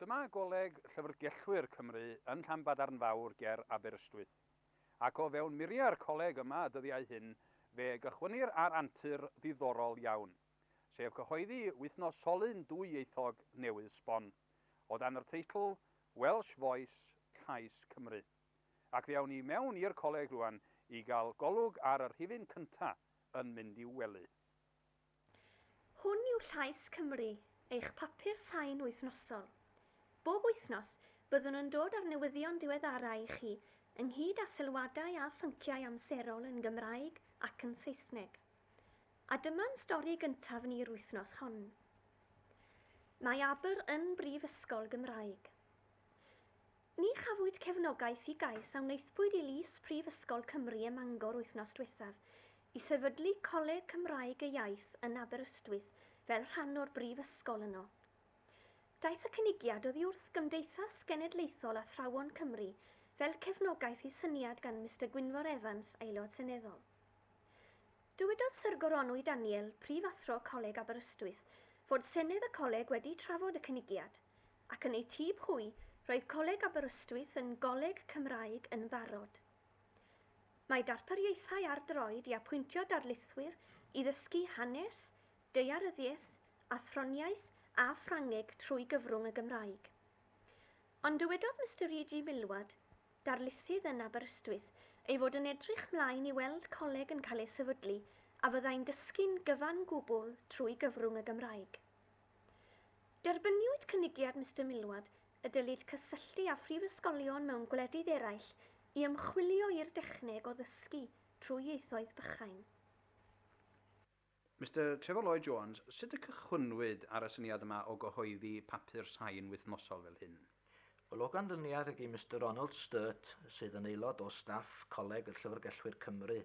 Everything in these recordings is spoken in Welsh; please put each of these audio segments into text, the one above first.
Dyma goleg llyfrgellwyr Cymru yn Llanbadarn Fawr ger Aberystwyth. Ac o fewn muriau'r coleg yma dyddiau hyn, fe gychwynir ar antur ddiddorol iawn, sef cyhoeddi wythnosolyn dwyieithog newydd sbon, o dan yr teitl Welsh Voice Llais Cymru. Ac fe awn ni mewn i'r coleg rwan i gael golwg ar yr rhifyn cyntaf yn mynd i'w wely. Hwn yw Llais Cymru, eich papur sain wythnosol. Bob wythnos, byddwn yn dod ar newyddion diweddarau i chi ynghyd â sylwadau a phynciau amserol yn Gymraeg ac yn Saesneg. A dyma'n stori gyntaf ni'r wythnos hon. Mae Aber yn brifysgol Gymraeg. Ni chafwyd cefnogaeth i gais am wneithpwyd i lys Prifysgol Cymru ym Mangor wythnos diwethaf i sefydlu Coleg Cymraeg y Iaith yn Aberystwyth fel rhan o'r brifysgol yno. Daeth y cynigiad oddi wrth Gymdeithas Genedlaethol Athrawon Cymru fel cefnogaeth i syniad gan Mr Gwynfor Evans, aelod seneddol. Dywedodd Syr Goronwy Daniel, prifathro Coleg Aberystwyth, fod senedd y coleg wedi trafod y cynigiad, ac yn ei tîb hwy roedd Coleg Aberystwyth yn goleg Cymraeg yn barod. Mae darpariaethau ar droed i apwyntio darlithwyr i ddysgu hanes, daearyddiaeth, athroniaeth a Ffrangeg trwy gyfrwng y Gymraeg. Ond dywedodd Mr E.G. Milward, darlithydd yn Aberystwyth, ei fod yn edrych mlaen i weld coleg yn cael ei sefydlu a fyddai'n dysgu'n gyfan gwbl trwy gyfrwng y Gymraeg. Derbyniwyd cynigiad Mr Milward y dylid cysylltu â phrifysgolion mewn gwledydd eraill i ymchwilio i'r dechneg o ddysgu trwy ieithoedd bychain. Mr Trevor Lloyd Jones, sut y cychwynnwyd ar y syniad yma o gyhoeddi papur sain wythnosol fel hyn? Wel, o ganlyniad ag i Mr Ronald Sturt, sydd yn aelod o staff Coleg y Llyfrgellwyr Cymru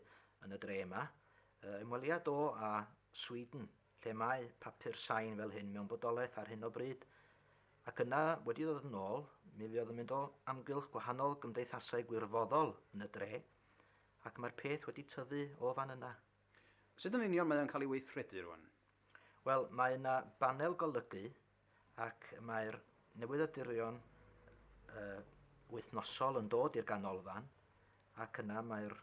yn y dre yma, ymweliad o a Sweden, lle mae papur sain fel hyn mewn bodolaeth ar hyn o bryd. Ac yna wedi dod yn ôl, mi fydd yn mynd o amgylch gwahanol gymdeithasau gwirfoddol yn y dre, ac mae'r peth wedi tyfu o fan yna. Sut yn union mae'n cael ei weithredu rwan? Wel, mae yna banel golygu ac mae'r newyddiadurion wythnosol yn dod i'r ganolfan ac yna mae'r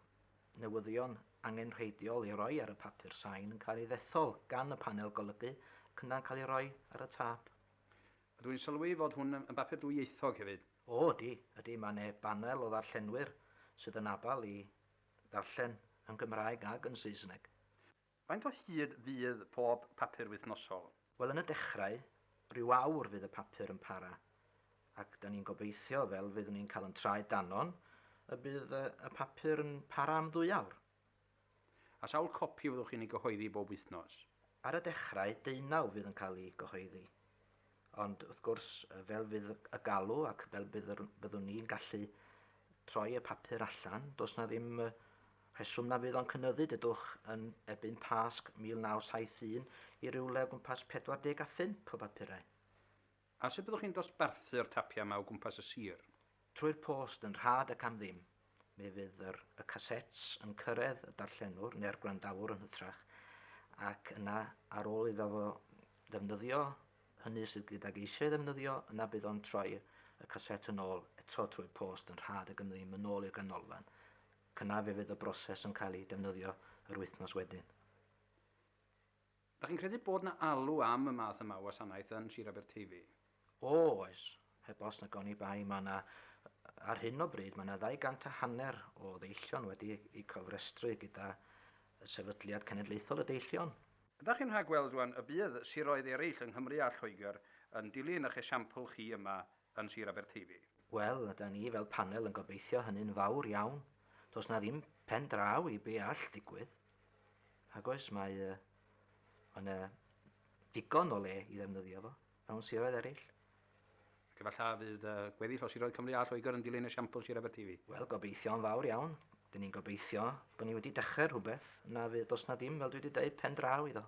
newyddion angenrheidiol i roi ar y papur sain yn cael ei ddethol gan y panel golygu ac yna'n cael ei roi ar y tap. Dwi'n sylwi fod hwn yn bapur dwyieithog hefyd. O, ydy, mae'n banel o ddarllenwyr sydd yn abal i ddarllen yn Gymraeg ac yn Saesneg. Faint o hyd fydd pob papur wythnosol? Wel, yn y dechrau, rhyw awr fydd y papur yn para, ac da ni'n gobeithio fel fydd ni'n cael yn traed danon, y bydd y papur yn para am 2 awr. A sawl copi fyddwch chi'n ei gyhoeddi bob wythnos? Ar y dechrau, 19 fydd yn cael ei gyhoeddi. Ond wrth gwrs, fel fydd y galw ac fel byddwn ni'n gallu troi y papur allan, does na ddim rheswm na fydd o'n cynyddu dydwch yn ebyn Pasg 1971 i rywle o gwmpas 45 o papurau. A sut byddwch chi'n dosbarthu'r tapiau yma o gwmpas y sir? Trwy'r post yn rhad ac am ddim. Mi fydd y casets yn cyrraedd y darllenwr neu'r gwrandawr yn hytrach, ac yna ar ôl iddo fo ddefnyddio hynny sydd gydag eisiau ddefnyddio, yna bydd o'n troi y caset yn ôl eto trwy'r post yn rhad ac am ddim yn ôl i'r ganolfan. Cyna fe fydd y broses yn cael ei defnyddio yr wythnos wedyn. Da chi'n credu bod yna alw am y math yma o wasanaeth yn Sir Aberteifi? O, oes. Heb os na gawn ni bai, ar hyn o bryd, mae yna 250 o ddeillion wedi eu cofrestru gyda sefydliad cenedlaethol y Deillion. Ydych chi'n rhagweld rwan y bydd siroedd eraill yng Nghymru a Lloegr yn dilyn eich esiampl chi yma yn Sir Aberteifi? Wel, da ni fel panel yn gobeithio hynny'n fawr iawn. Does na ddim pen draw i be all ddigwydd. Ac oes mae yna digon o le i ddefnyddio fo mewn siroedd eraill. Ac efallai fydd gweddill o siroedd Cymru a Lloegr yn dilyn esiampl Sir Aberteifi? Wel, gobeithio'n fawr iawn. Dyn ni'n gobeithio bod ni wedi dechrau rhywbeth na fydd dos na ddim, fel dwi wedi dweud, pen draw iddo.